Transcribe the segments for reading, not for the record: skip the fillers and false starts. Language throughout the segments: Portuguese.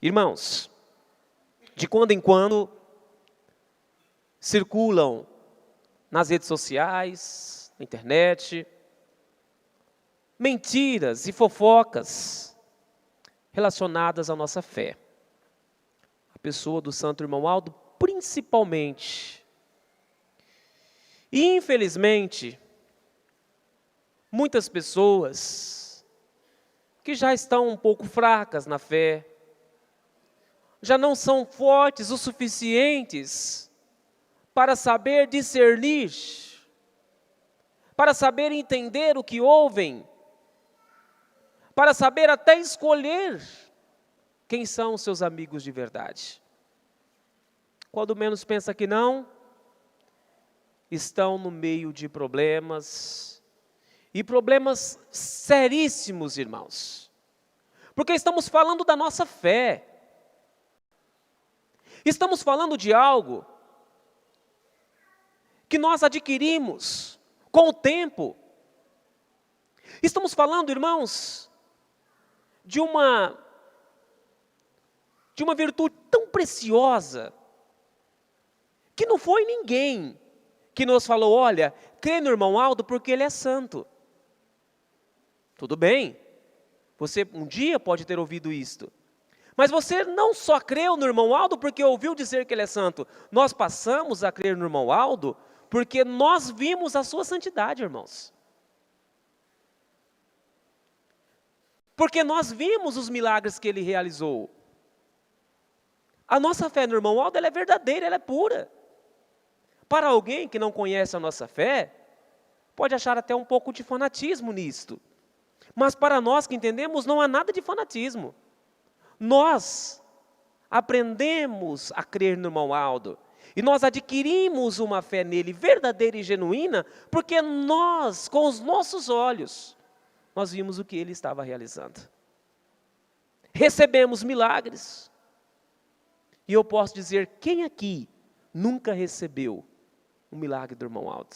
Irmãos, de quando em quando circulam nas redes sociais, na internet, mentiras e fofocas relacionadas à nossa fé. A pessoa do Santo Irmão Aldo, principalmente. E, infelizmente, muitas pessoas que já estão um pouco fracas na fé, já não são fortes o suficientes para saber discernir, para saber entender o que ouvem, para saber até escolher quem são os seus amigos de verdade. Quando menos pensa que não, estão no meio de problemas, e problemas seríssimos, irmãos, porque estamos falando da nossa fé, estamos falando de algo que nós adquirimos com o tempo, estamos falando, irmãos, de uma virtude tão preciosa, que não foi ninguém que nos falou, olha, crê no irmão Aldo porque ele é santo. Tudo bem, você um dia pode ter ouvido isto, mas você não só creu no irmão Aldo porque ouviu dizer que ele é santo, nós passamos a crer no irmão Aldo porque nós vimos a sua santidade, irmãos. Porque nós vimos os milagres que ele realizou. A nossa fé no irmão Aldo, ela é verdadeira, ela é pura. Para alguém que não conhece a nossa fé, pode achar até um pouco de fanatismo nisto. Mas para nós que entendemos, não há nada de fanatismo. Nós aprendemos a crer no irmão Aldo. E nós adquirimos uma fé nele verdadeira e genuína, porque nós, com os nossos olhos, nós vimos o que ele estava realizando. Recebemos milagres. E eu posso dizer, quem aqui nunca recebeu um milagre do irmão Aldo?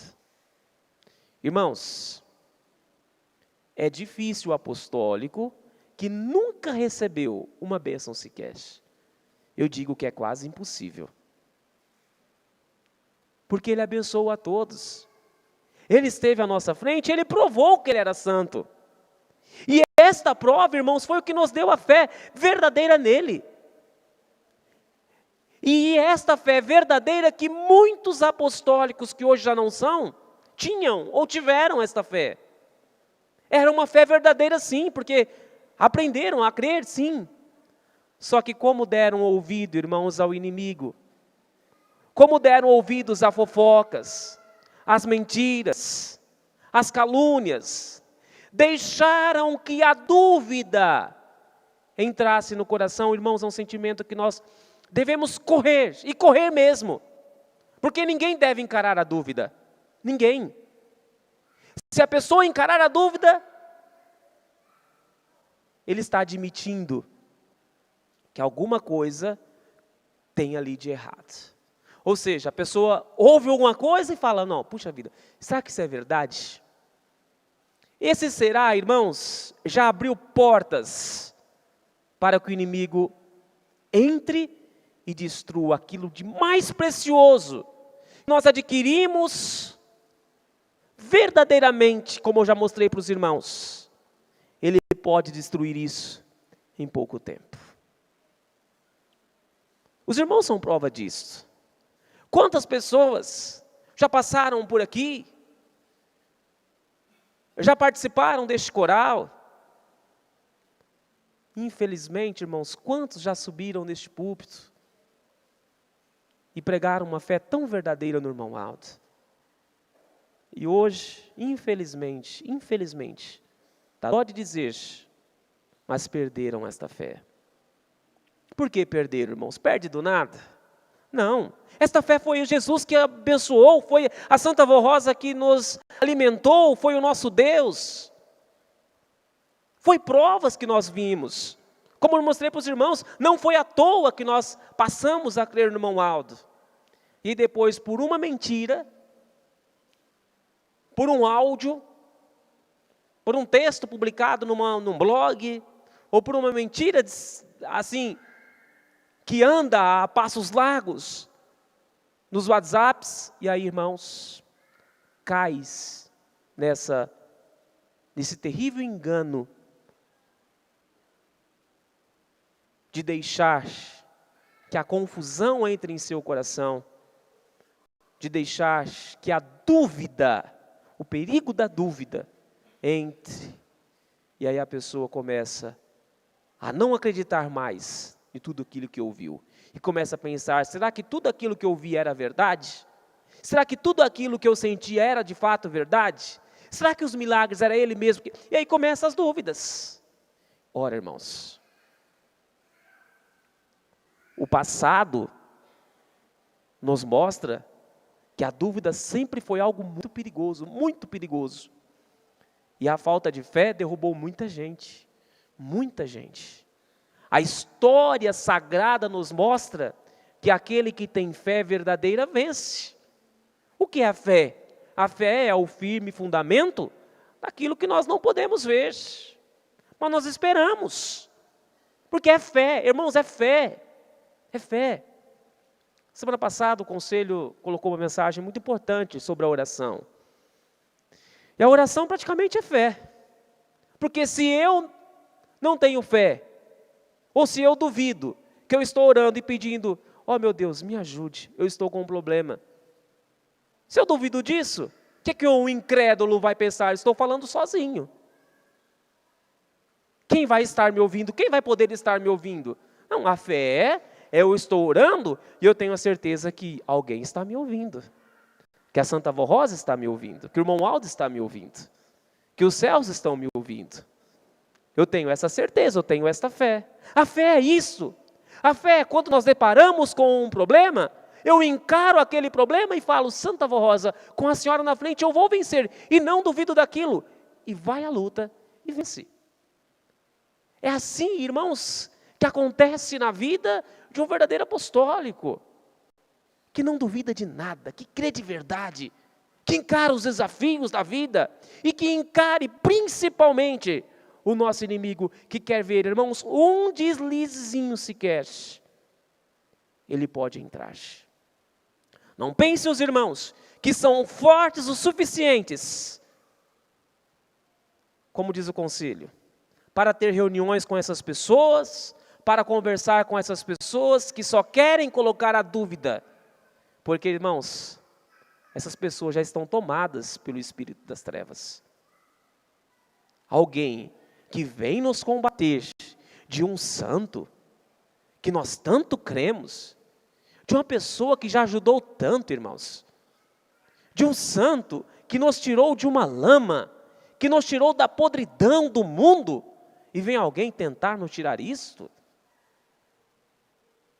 Irmãos, é difícil o apostólico que nunca recebeu uma bênção sequer. Eu digo que é quase impossível. Porque ele abençoou a todos. Ele esteve à nossa frente, ele provou que ele era santo. E esta prova, irmãos, foi o que nos deu a fé verdadeira nele. E esta fé verdadeira que muitos apostólicos que hoje já não são, tinham ou tiveram esta fé. Era uma fé verdadeira sim, porque aprenderam a crer sim. Só que como deram ouvido, irmãos, ao inimigo, como deram ouvidos a fofocas, às mentiras, às calúnias, deixaram que a dúvida entrasse no coração, irmãos, é um sentimento que nós devemos correr, e correr mesmo, porque ninguém deve encarar a dúvida, ninguém. Se a pessoa encarar a dúvida, ele está admitindo que alguma coisa tem ali de errado. Ou seja, a pessoa ouve alguma coisa e fala, não, puxa vida, será que isso é verdade? Esse será, irmãos, já abriu portas para que o inimigo entre e destrua aquilo de mais precioso. Nós adquirimos verdadeiramente, como eu já mostrei para os irmãos, ele pode destruir isso em pouco tempo. Os irmãos são prova disso. Quantas pessoas já passaram por aqui, já participaram deste coral? Infelizmente, irmãos, quantos já subiram neste púlpito e pregaram uma fé tão verdadeira no irmão Aldo? E hoje, infelizmente, pode dizer, mas perderam esta fé. Por que perderam, irmãos? Perde do nada? Não, esta fé foi Jesus que abençoou, foi a Santa Vó Rosa que nos alimentou, foi o nosso Deus. Foi provas que nós vimos. Como eu mostrei para os irmãos, não foi à toa que nós passamos a crer no irmão Aldo. E depois, por uma mentira, por um áudio, por um texto publicado num blog, ou por uma mentira, assim, que anda a passos largos nos WhatsApps, e aí, irmãos, cais nesse terrível engano de deixar que a confusão entre em seu coração, de deixar que a dúvida, o perigo da dúvida, entre, e aí a pessoa começa a não acreditar mais em tudo aquilo que ouviu, e começa a pensar, será que tudo aquilo que eu ouvi era verdade? Será que tudo aquilo que eu senti era de fato verdade? Será que os milagres era Ele mesmo? E aí começam as dúvidas. Ora, irmãos, o passado nos mostra que a dúvida sempre foi algo muito perigoso, muito perigoso. E a falta de fé derrubou muita gente, muita gente. A história sagrada nos mostra que aquele que tem fé verdadeira vence. O que é a fé? A fé é o firme fundamento daquilo que nós não podemos ver, mas nós esperamos, porque é fé, irmãos, é fé, é fé. Semana passada o conselho colocou uma mensagem muito importante sobre a oração, e a oração praticamente é fé, porque se eu não tenho fé, ou se eu duvido que eu estou orando e pedindo, oh meu Deus, me ajude, eu estou com um problema. Se eu duvido disso, o que um incrédulo vai pensar? Estou falando sozinho. Quem vai estar me ouvindo? Quem vai poder estar me ouvindo? Não, a fé é eu estou orando e eu tenho a certeza que alguém está me ouvindo. Que a Santa Avó Rosa está me ouvindo. Que o irmão Aldo está me ouvindo. Que os céus estão me ouvindo. Eu tenho essa certeza, eu tenho esta fé. A fé é isso. A fé é quando nós deparamos com um problema, eu encaro aquele problema e falo, Santa Avó Rosa, com a senhora na frente eu vou vencer, e não duvido daquilo, e vai à luta e vence. É assim, irmãos, que acontece na vida de um verdadeiro apostólico, que não duvida de nada, que crê de verdade, que encara os desafios da vida, e que encare principalmente o nosso inimigo, que quer ver, irmãos, um deslizinho sequer, ele pode entrar. Não pensem os irmãos que são fortes o suficientes, como diz o conselho, para ter reuniões com essas pessoas, para conversar com essas pessoas que só querem colocar a dúvida, porque, irmãos, essas pessoas já estão tomadas pelo espírito das trevas. Alguém que vem nos combater de um santo, que nós tanto cremos, de uma pessoa que já ajudou tanto, irmãos, de um santo que nos tirou de uma lama, que nos tirou da podridão do mundo, e vem alguém tentar nos tirar isto?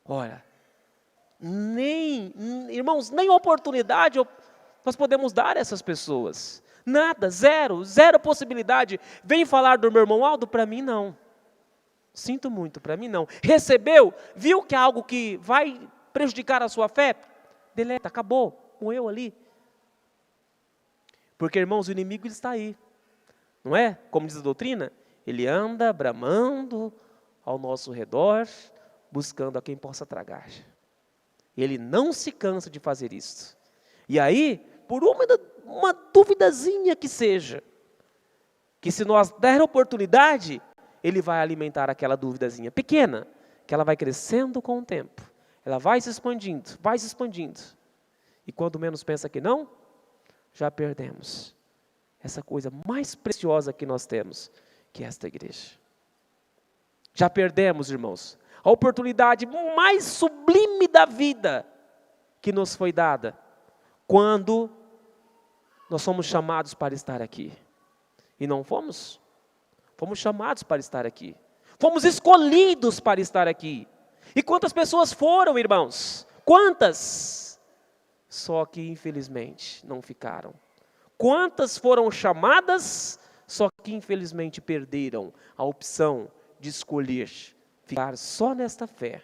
Olha, irmãos, nem oportunidade nós podemos dar a essas pessoas, nada, zero possibilidade. Vem falar do meu irmão Aldo? Para mim não, sinto muito, para mim não. Recebeu, viu que é algo que vai prejudicar a sua fé? Deleta, acabou, morreu ali. Porque, irmãos, o inimigo ele está aí, não é? Como diz a doutrina, ele anda bramando ao nosso redor, buscando a quem possa tragar. Ele não se cansa de fazer isso. E aí, por uma duvidazinha que seja, que se nós der oportunidade, ele vai alimentar aquela duvidazinha pequena, que ela vai crescendo com o tempo. Ela vai se expandindo, vai se expandindo. E quando menos pensa que não, já perdemos essa coisa mais preciosa que nós temos, que é esta igreja. Já perdemos, irmãos, a oportunidade mais sublime da vida que nos foi dada, quando nós somos chamados para estar aqui. E não fomos? Fomos chamados para estar aqui. Fomos escolhidos para estar aqui. E quantas pessoas foram, irmãos? Quantas? Só que, infelizmente, não ficaram. Quantas foram chamadas, só que, infelizmente, perderam a opção de escolher ficar só nesta fé.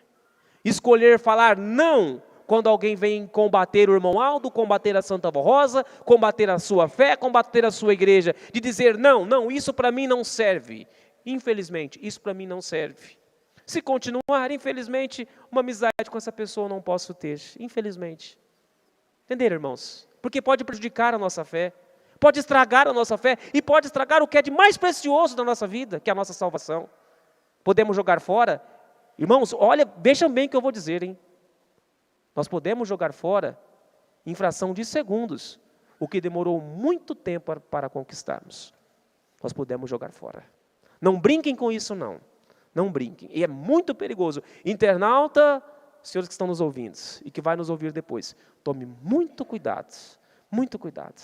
Escolher falar não quando alguém vem combater o irmão Aldo, combater a Santa Avó Rosa, combater a sua fé, combater a sua igreja. De dizer, não, isso para mim não serve. Infelizmente, isso para mim não serve. Se continuar, infelizmente, uma amizade com essa pessoa eu não posso ter, infelizmente. Entenderam, irmãos? Porque pode prejudicar a nossa fé, pode estragar a nossa fé e pode estragar o que é de mais precioso da nossa vida, que é a nossa salvação. Podemos jogar fora? Irmãos, olha, vejam bem o que eu vou dizer, hein? Nós podemos jogar fora em fração de segundos o que demorou muito tempo para conquistarmos. Nós podemos jogar fora. Não brinquem com isso, não. Não brinquem. E é muito perigoso. Internauta, senhores que estão nos ouvindo e que vai nos ouvir depois, tome muito cuidado. Muito cuidado.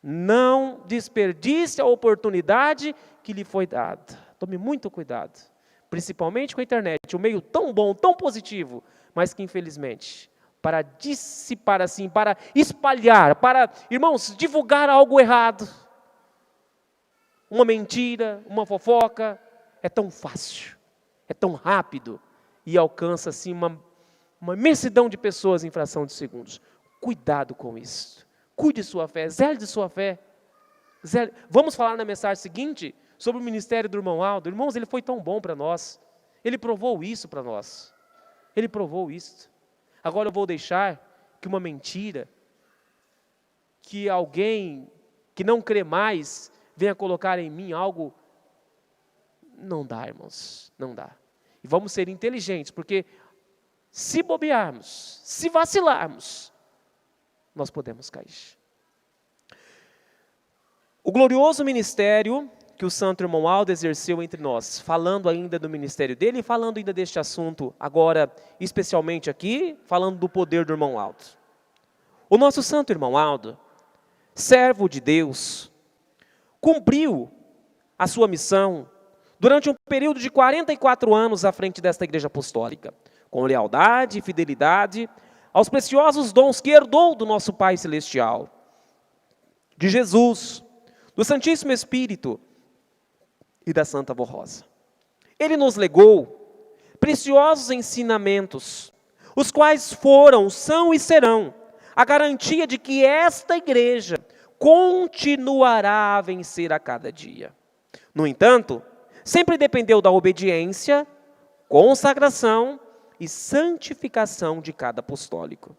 Não desperdice a oportunidade que lhe foi dada. Tome muito cuidado. Principalmente com a internet, um meio tão bom, tão positivo, mas que infelizmente, para dissipar assim, para espalhar, para, irmãos, divulgar algo errado, uma mentira, uma fofoca, é tão fácil, é tão rápido e alcança assim uma imensidão de pessoas em fração de segundos. Cuidado com isso. Cuide de sua fé, zele de sua fé. Vamos falar na mensagem seguinte sobre o ministério do irmão Aldo. Irmãos, ele foi tão bom para nós. Ele provou isso para nós. Ele provou isso. Agora eu vou deixar que uma mentira, que alguém que não crê mais, venha colocar em mim algo. Não dá, irmãos, não dá. E vamos ser inteligentes, porque se bobearmos, se vacilarmos, nós podemos cair. O glorioso ministério que o santo irmão Aldo exerceu entre nós, falando ainda do ministério dele e falando ainda deste assunto, agora especialmente aqui, falando do poder do irmão Aldo. O nosso santo irmão Aldo, servo de Deus, cumpriu a sua missão durante um período de 44 anos à frente desta igreja apostólica, com lealdade e fidelidade aos preciosos dons que herdou do nosso Pai Celestial, de Jesus, do Santíssimo Espírito e da Santa Avó Rosa. Ele nos legou preciosos ensinamentos, os quais foram, são e serão a garantia de que esta igreja continuará a vencer a cada dia. No entanto, sempre dependeu da obediência, consagração e santificação de cada apostólico.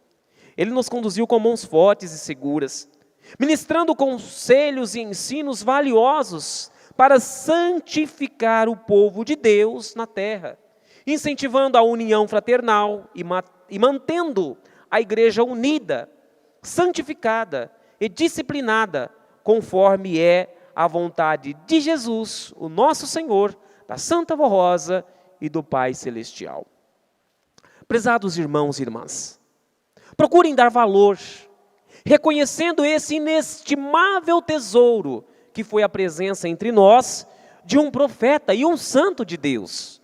Ele nos conduziu com mãos fortes e seguras, ministrando conselhos e ensinos valiosos para santificar o povo de Deus na terra, incentivando a união fraternal e mantendo a igreja unida, santificada e disciplinada, conforme é a vontade de Jesus, o nosso Senhor, da Santa Avó Rosa e do Pai Celestial. Prezados irmãos e irmãs, procurem dar valor, reconhecendo esse inestimável tesouro que foi a presença entre nós de um profeta e um santo de Deus.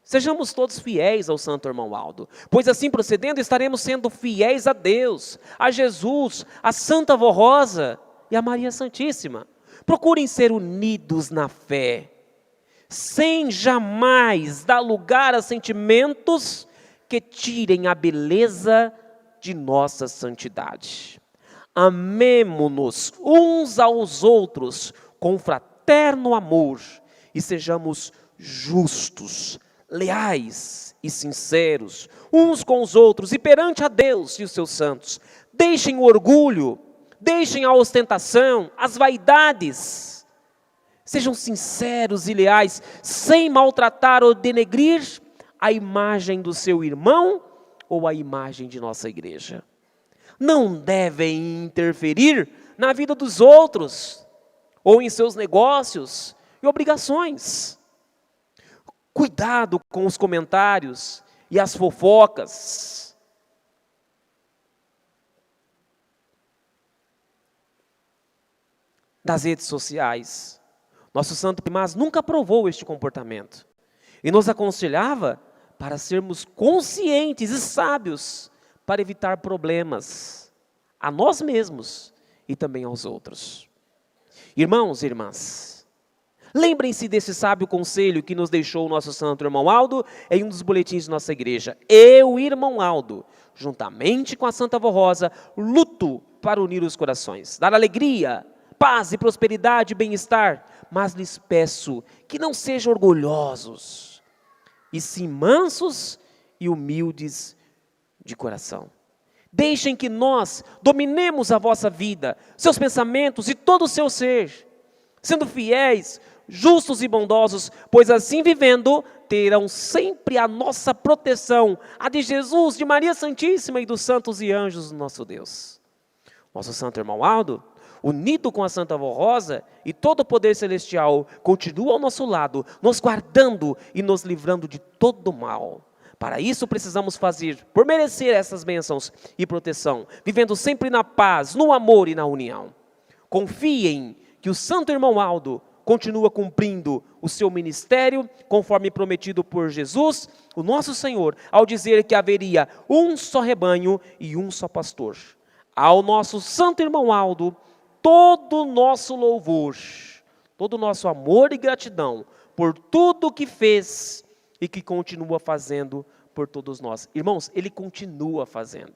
Sejamos todos fiéis ao santo irmão Aldo, pois assim procedendo estaremos sendo fiéis a Deus, a Jesus, a Santa Avó Rosa e a Maria Santíssima. Procurem ser unidos na fé, sem jamais dar lugar a sentimentos que tirem a beleza de nossa santidade. Amemo-nos uns aos outros com fraterno amor e sejamos justos, leais e sinceros uns com os outros e perante a Deus e os seus santos. Deixem o orgulho, deixem a ostentação, as vaidades. Sejam sinceros e leais, sem maltratar ou denegrir a imagem do seu irmão ou a imagem de nossa igreja. Não devem interferir na vida dos outros, ou em seus negócios e obrigações. Cuidado com os comentários e as fofocas. Das redes sociais. Nosso santo primaz nunca aprovou este comportamento e nos aconselhava para sermos conscientes e sábios para evitar problemas a nós mesmos e também aos outros. Irmãos e irmãs, lembrem-se desse sábio conselho que nos deixou o nosso santo irmão Aldo em um dos boletins de nossa igreja. Eu, irmão Aldo, juntamente com a Santa Avó Rosa, luto para unir os corações, dar alegria, paz e prosperidade e bem-estar, mas lhes peço que não sejam orgulhosos, e sim mansos e humildes de coração. Deixem que nós dominemos a vossa vida, seus pensamentos e todo o seu ser, sendo fiéis, justos e bondosos, pois assim vivendo, terão sempre a nossa proteção, a de Jesus, de Maria Santíssima e dos santos e anjos do nosso Deus. Nosso santo irmão Aldo, unido com a Santa Avó Rosa e todo o poder celestial, continua ao nosso lado, nos guardando e nos livrando de todo mal. Para isso precisamos fazer, por merecer essas bênçãos e proteção, vivendo sempre na paz, no amor e na união. Confiem que o santo irmão Aldo continua cumprindo o seu ministério, conforme prometido por Jesus, o nosso Senhor, ao dizer que haveria um só rebanho e um só pastor. Ao nosso santo irmão Aldo, todo o nosso louvor, todo o nosso amor e gratidão por tudo que fez e que continua fazendo por todos nós. Irmãos, ele continua fazendo.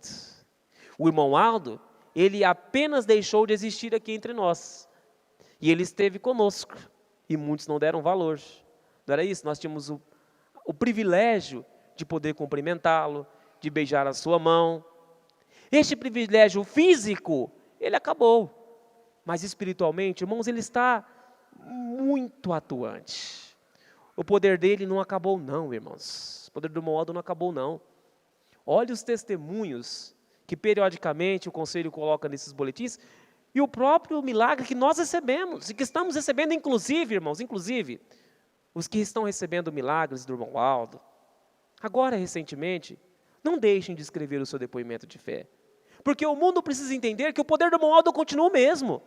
O irmão Aldo, ele apenas deixou de existir aqui entre nós. E ele esteve conosco. E muitos não deram valor. Não era isso? Nós tínhamos o privilégio de poder cumprimentá-lo, de beijar a sua mão. Este privilégio físico, ele acabou. Mas espiritualmente, irmãos, ele está muito atuante. O poder dele não acabou não, irmãos. O poder do irmão Aldo não acabou não. Olhe os testemunhos que periodicamente o conselho coloca nesses boletins e o próprio milagre que nós recebemos e que estamos recebendo, inclusive, irmãos, inclusive, os que estão recebendo milagres do irmão Aldo. Agora, recentemente, não deixem de escrever o seu depoimento de fé. Porque o mundo precisa entender que o poder do irmão Aldo continua o mesmo.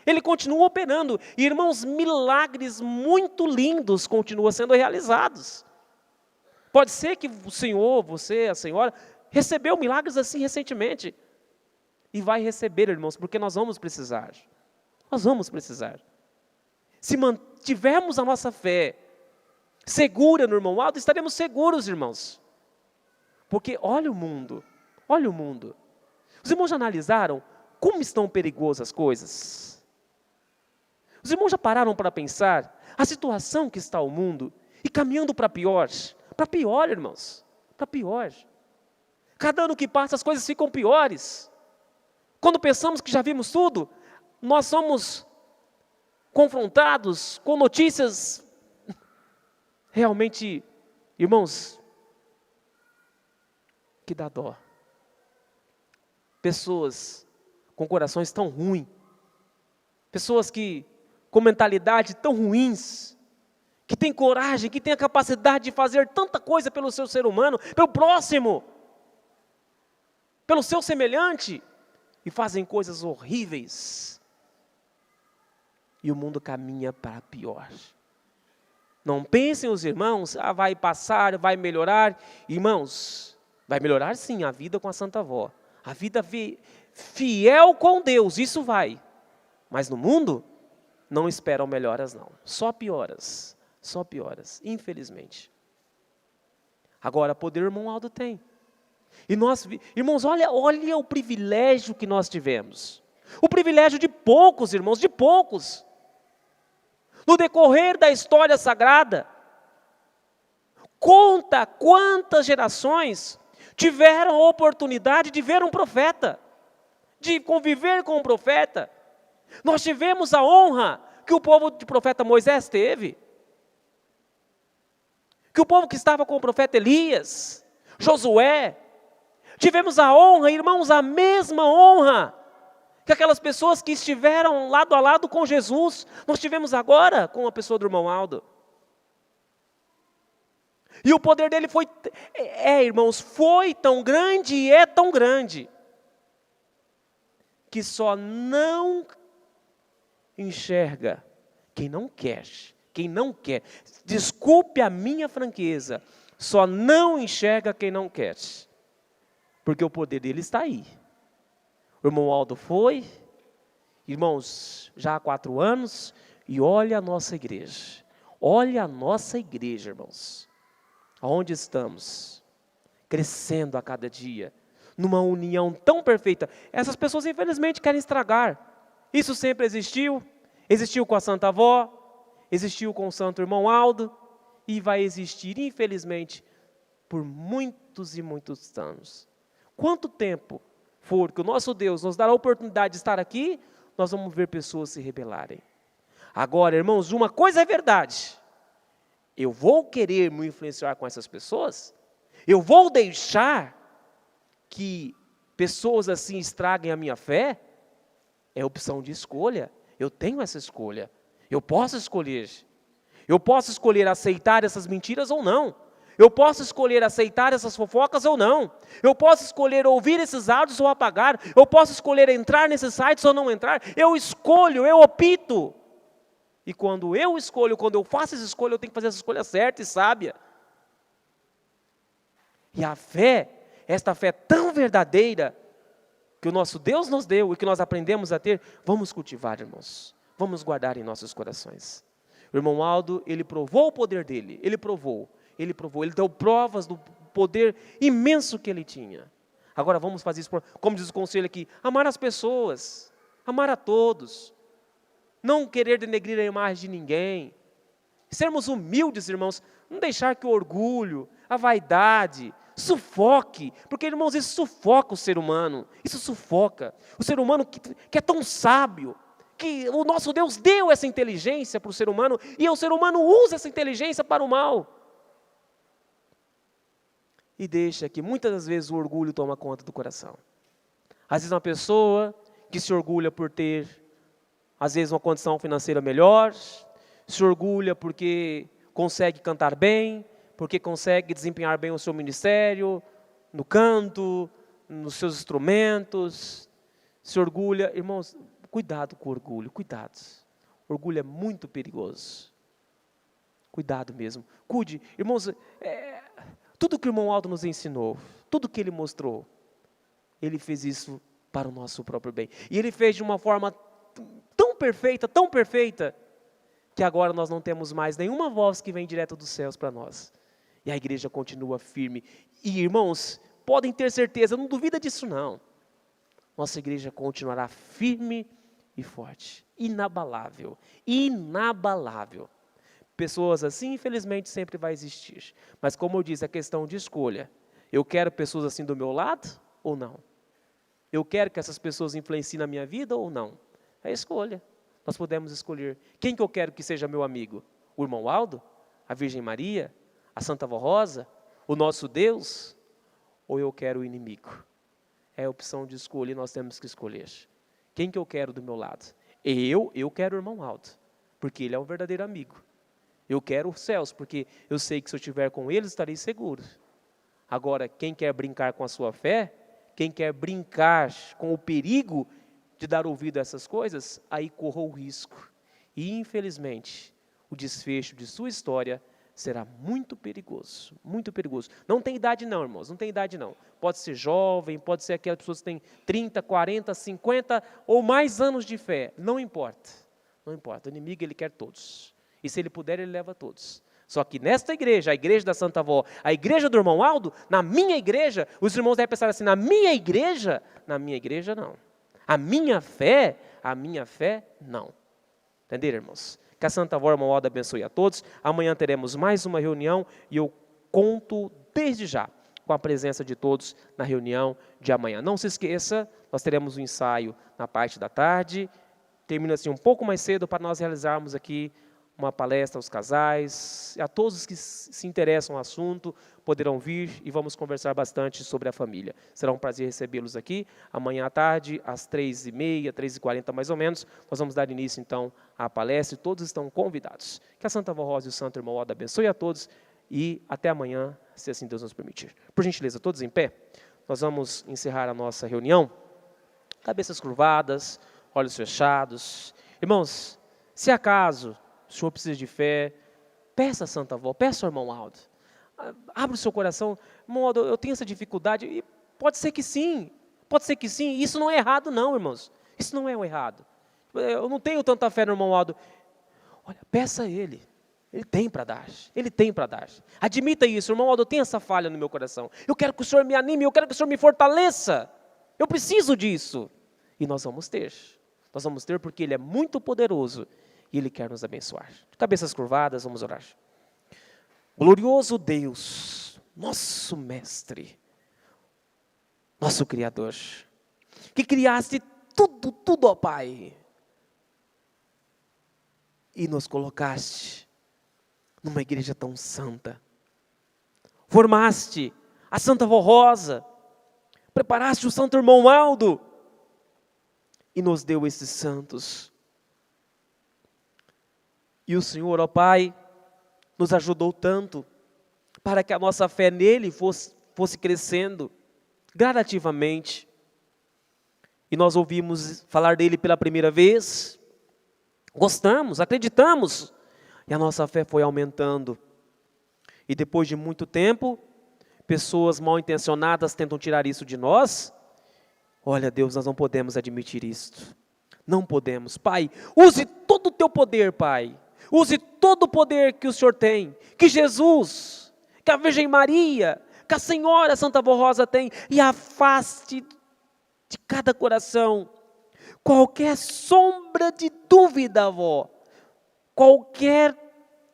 Ele continua operando. E, irmãos, milagres muito lindos continuam sendo realizados. Pode ser que o senhor, você, a senhora, recebeu milagres assim recentemente. E vai receber, irmãos, porque nós vamos precisar. Nós vamos precisar. Se mantivermos a nossa fé segura no irmão Aldo, estaremos seguros, irmãos. Porque olha o mundo, olha o mundo. Os irmãos já analisaram como estão perigosas as coisas? Os irmãos já pararam para pensar a situação que está o mundo e caminhando para pior, irmãos, para pior. Cada ano que passa as coisas ficam piores. Quando pensamos que já vimos tudo, nós somos confrontados com notícias realmente, irmãos, que dá dó. Pessoas com corações tão ruins, pessoas com mentalidade tão ruins, que têm coragem, que têm a capacidade de fazer tanta coisa pelo seu ser humano, pelo próximo, pelo seu semelhante, e fazem coisas horríveis. E o mundo caminha para pior. Não pensem os irmãos, vai passar, vai melhorar. Irmãos, vai melhorar sim a vida com a Santa Avó. A vida fiel com Deus, isso vai. Mas no mundo, não esperam melhoras não. Só pioras, infelizmente. Agora, poder o irmão Aldo tem. E nós, irmãos, olha o privilégio que nós tivemos. O privilégio de poucos, irmãos, de poucos. No decorrer da história sagrada, conta quantas gerações tiveram a oportunidade de ver um profeta, de conviver com um profeta. Nós tivemos a honra que o povo do profeta Moisés teve, que o povo que estava com o profeta Elias, Josué, tivemos a honra, irmãos, a mesma honra que aquelas pessoas que estiveram lado a lado com Jesus, nós tivemos agora com a pessoa do irmão Aldo. E o poder dele foi, irmãos, foi tão grande e é tão grande, que só não enxerga quem não quer, desculpe a minha franqueza, só não enxerga quem não quer, porque o poder dele está aí. O irmão Aldo foi, irmãos, já há 4 anos, e olha a nossa igreja, irmãos, aonde estamos, crescendo a cada dia, numa união tão perfeita. Essas pessoas infelizmente querem estragar. Isso sempre existiu com a Santa Avó, existiu com o santo irmão Aldo e vai existir, infelizmente, por muitos e muitos anos. Quanto tempo for que o nosso Deus nos dará a oportunidade de estar aqui, nós vamos ver pessoas se rebelarem. Agora, irmãos, uma coisa é verdade. Eu vou querer me influenciar com essas pessoas? Eu vou deixar que pessoas assim estraguem a minha fé? É opção de escolha. Eu tenho essa escolha. Eu posso escolher. Eu posso escolher aceitar essas mentiras ou não. Eu posso escolher aceitar essas fofocas ou não. Eu posso escolher ouvir esses áudios ou apagar. Eu posso escolher entrar nesses sites ou não entrar. Eu escolho, eu opto. E quando eu escolho, quando eu faço essa escolha, eu tenho que fazer essa escolha certa e sábia. E a fé, esta fé tão verdadeira, que o nosso Deus nos deu e que nós aprendemos a ter, vamos cultivar, irmãos. Vamos guardar em nossos corações. O irmão Aldo, ele provou o poder dele. Ele deu provas do poder imenso que ele tinha. Agora vamos fazer isso, como diz o conselho aqui, amar as pessoas, amar a todos. Não querer denegrir a imagem de ninguém. Sermos humildes, irmãos. Não deixar que o orgulho, a vaidade, sufoque. Porque, irmãos, isso sufoca o ser humano. Isso sufoca. O ser humano que é tão sábio, que o nosso Deus deu essa inteligência para o ser humano, e o ser humano usa essa inteligência para o mal. E deixa que muitas das vezes o orgulho toma conta do coração. Às vezes uma pessoa que se orgulha por ter, às vezes, uma condição financeira melhor, se orgulha porque consegue cantar bem, porque consegue desempenhar bem o seu ministério, no canto, nos seus instrumentos, se orgulha. Irmãos, cuidado com o orgulho, cuidado. O orgulho é muito perigoso. Cuidado mesmo. Cuide. Irmãos, tudo que o irmão Aldo nos ensinou, tudo que ele mostrou, ele fez isso para o nosso próprio bem. E ele fez de uma forma tão perfeita, que agora nós não temos mais nenhuma voz que vem direto dos céus para nós. E a igreja continua firme. E, irmãos, podem ter certeza, não duvida disso não. Nossa igreja continuará firme e forte, inabalável, inabalável. Pessoas assim, infelizmente, sempre vai existir. Mas como eu disse, é questão de escolha. Eu quero pessoas assim do meu lado ou não? Eu quero que essas pessoas influenciem na minha vida ou não? É escolha. Nós podemos escolher. Quem que eu quero que seja meu amigo? O irmão Aldo? A Virgem Maria? A Santa Vó Rosa? O nosso Deus? Ou eu quero o inimigo? É a opção de escolha e nós temos que escolher. Quem que eu quero do meu lado? Eu quero o irmão Aldo, porque ele é um verdadeiro amigo. Eu quero os céus, porque eu sei que se eu estiver com ele, estarei seguro. Agora, quem quer brincar com a sua fé, quem quer brincar com o perigo de dar ouvido a essas coisas, aí corra o risco. E, infelizmente, o desfecho de sua história será muito perigoso, muito perigoso. Não tem idade não, irmãos, não tem idade não. Pode ser jovem, pode ser aquelas pessoas que têm 30, 40, 50 ou mais anos de fé. Não importa, não importa. O inimigo, ele quer todos. E se ele puder, ele leva todos. Só que nesta igreja, a igreja da Santa Vó, a igreja do irmão Aldo, na minha igreja, os irmãos devem pensar assim, na minha igreja não. A minha fé, não. Entenderam, irmãos? Que a Santa Vó, irmão Aldo, abençoe a todos. Amanhã teremos mais uma reunião e eu conto desde já com a presença de todos na reunião de amanhã. Não se esqueça, nós teremos um ensaio na parte da tarde. Termina assim um pouco mais cedo para nós realizarmos aqui uma palestra aos casais, a todos que se interessam no assunto, poderão vir e vamos conversar bastante sobre a família. Será um prazer recebê-los aqui. Amanhã à tarde, às 3h30, 3h40 mais ou menos, nós vamos dar início então à palestra e todos estão convidados. Que a Santa Vó Rosa e o Santo Irmão Aldo abençoe a todos e até amanhã, se assim Deus nos permitir. Por gentileza, todos em pé, nós vamos encerrar a nossa reunião. Cabeças curvadas, olhos fechados. Irmãos, se acaso o senhor precisa de fé, peça a Santa Vó, peça ao irmão Aldo. Abre o seu coração. Irmão Aldo, eu tenho essa dificuldade. E pode ser que sim. Isso não é errado não, irmãos. Isso não é o errado. Eu não tenho tanta fé no irmão Aldo. Olha, peça a ele. Ele tem para dar. Admita isso. Irmão Aldo, eu tenho essa falha no meu coração. Eu quero que o senhor me anime, eu quero que o senhor me fortaleça. Eu preciso disso. E nós vamos ter. Nós vamos ter porque ele é muito poderoso. e Ele quer nos abençoar. De cabeças curvadas, vamos orar. Glorioso Deus, nosso Mestre, nosso Criador, que criaste tudo, ó Pai, e nos colocaste numa igreja tão santa. Formaste a Santa Vó Rosa, preparaste o Santo Irmão Aldo, e nos deu esses santos. E o Senhor, ó Pai, nos ajudou tanto, para que a nossa fé nele fosse crescendo, gradativamente. E nós ouvimos falar dele pela primeira vez, gostamos, acreditamos, e a nossa fé foi aumentando. E depois de muito tempo, pessoas mal intencionadas tentam tirar isso de nós. Olha, Deus, nós não podemos admitir isto. Não podemos. Pai, use todo o teu poder, Pai. Use todo o poder que o Senhor tem, que Jesus, que a Virgem Maria, que a Senhora Santa Vó Rosa tem, e afaste de cada coração qualquer sombra de dúvida, avó, qualquer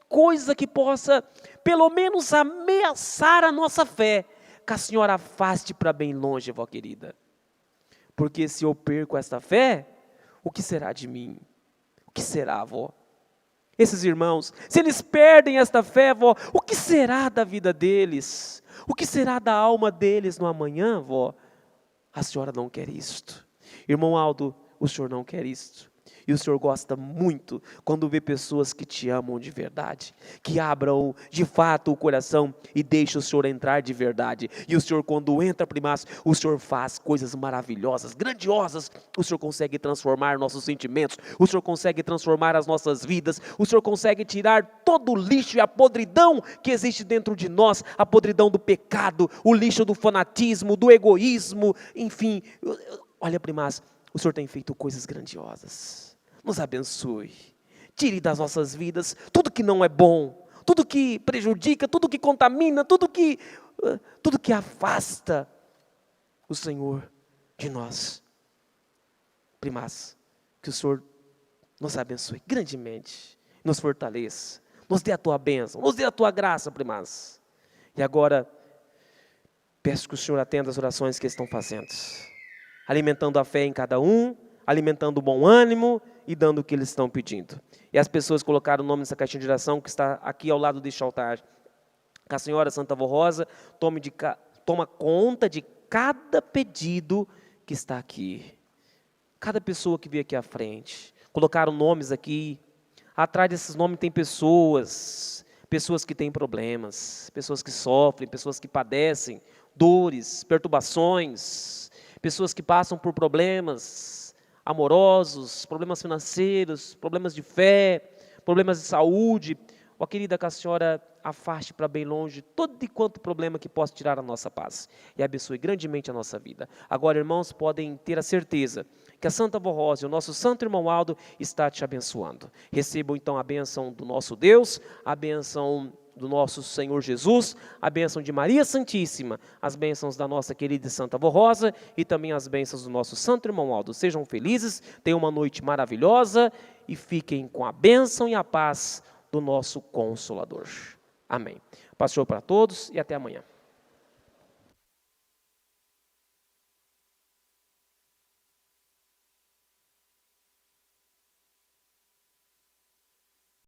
coisa que possa, pelo menos, ameaçar a nossa fé, que a Senhora afaste para bem longe, avó querida. Porque se eu perco esta fé, o que será de mim? O que será, avó? Esses irmãos, se eles perdem esta fé, avó, o que será da vida deles? O que será da alma deles no amanhã, avó? A senhora não quer isto. Irmão Aldo, o senhor não quer isto. E o Senhor gosta muito quando vê pessoas que te amam de verdade, que abram de fato o coração e deixam o Senhor entrar de verdade. E o Senhor, quando entra, primaz, o Senhor faz coisas maravilhosas, grandiosas. O Senhor consegue transformar nossos sentimentos, o Senhor consegue transformar as nossas vidas, o Senhor consegue tirar todo o lixo e a podridão que existe dentro de nós, a podridão do pecado, o lixo do fanatismo, do egoísmo, enfim. Olha, primaz, o Senhor tem feito coisas grandiosas. Nos abençoe, tire das nossas vidas tudo que não é bom, tudo que prejudica, tudo que contamina, tudo que afasta o Senhor de nós. Primaz, que o Senhor nos abençoe grandemente, nos fortaleça, nos dê a tua bênção, nos dê a tua graça, primaz. E agora, peço que o Senhor atenda as orações que estão fazendo, alimentando a fé em cada um, alimentando o bom ânimo e dando o que eles estão pedindo. E as pessoas colocaram o nome nessa caixinha de oração que está aqui ao lado deste altar. Que a Senhora Santa Vó Rosa toma conta de cada pedido que está aqui. Cada pessoa que veio aqui à frente. Colocaram nomes aqui. Atrás desses nomes tem pessoas que têm problemas, pessoas que sofrem, pessoas que padecem dores, perturbações, pessoas que passam por problemas amorosos, problemas financeiros, problemas de fé, problemas de saúde. Ó querida, que a senhora afaste para bem longe todo e quanto problema que possa tirar a nossa paz e abençoe grandemente a nossa vida. Agora, irmãos, podem ter a certeza que a Santa Vó Rosa e o nosso Santo Irmão Aldo está te abençoando. Recebam então a bênção do nosso Deus, a bênção do nosso Senhor Jesus, a bênção de Maria Santíssima, as bênçãos da nossa querida Santa Vó Rosa e também as bênçãos do nosso Santo Irmão Aldo. Sejam felizes, tenham uma noite maravilhosa e fiquem com a bênção e a paz do nosso Consolador. Amém. Pastor para todos e até amanhã.